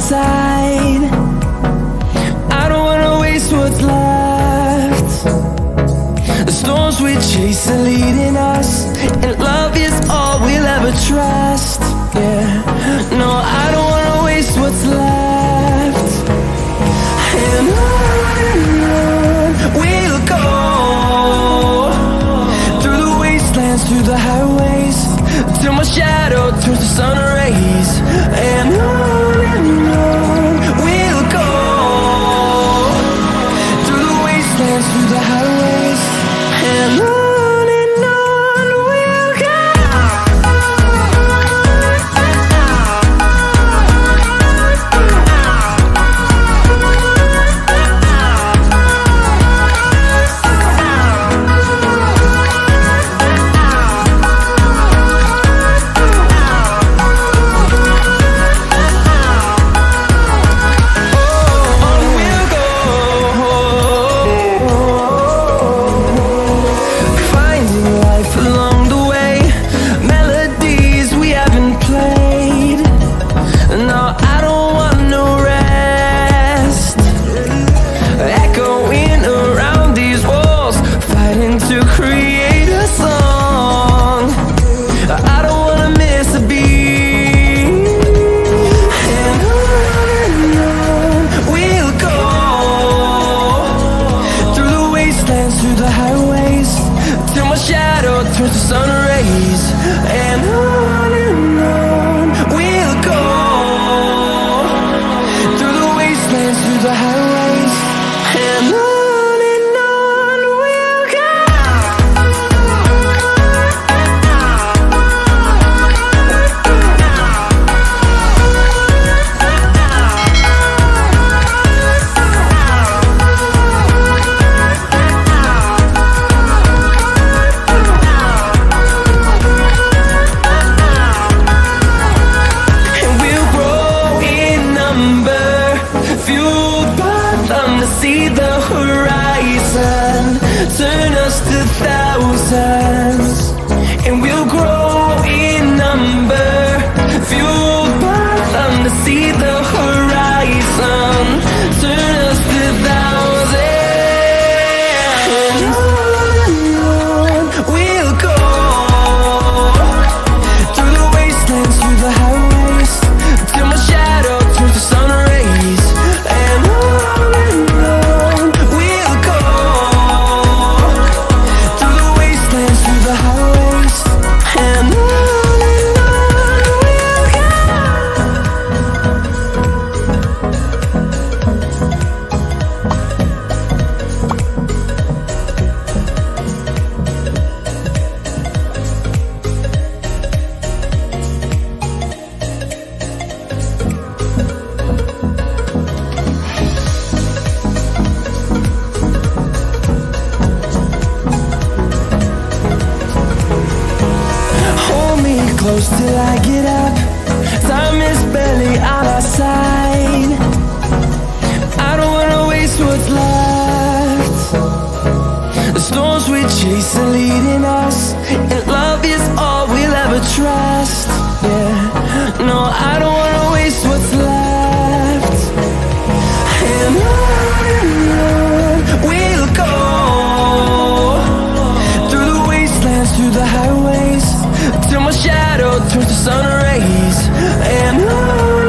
side. I don't wanna waste what's left. The storms we chase are leading us, and love is all we'll ever trust. Yeah, no, I don't wanna waste what's left. And on we'll go, through the wastelands, through the highways, till my shadow turns to sun rays. And on we'll go, through the wastelands, through the highways, and on we'll go. To create a song, I don't wanna miss a beat. And on we'll go, through the wastelands, through the highways, till my shadow turns to sun rays. And on we'll go, through the wastelands, through the highways, and on. See the horizon, turn us to thousands, and we'll grow in number, fueled by them to see the horizon, turn us to thousands. And on we'll go, through the wastelands, through the highways, till my shadow turns to sun rays. And close till I get up, time is barely on our side. I don't wanna waste what's left. The storms we chase are leading us, and love is all we'll ever trust. Yeah, no, I don't wanna waste what's left. And on we'll go, through the wastelands, through the highways, till my shadow turns to sun rays. And on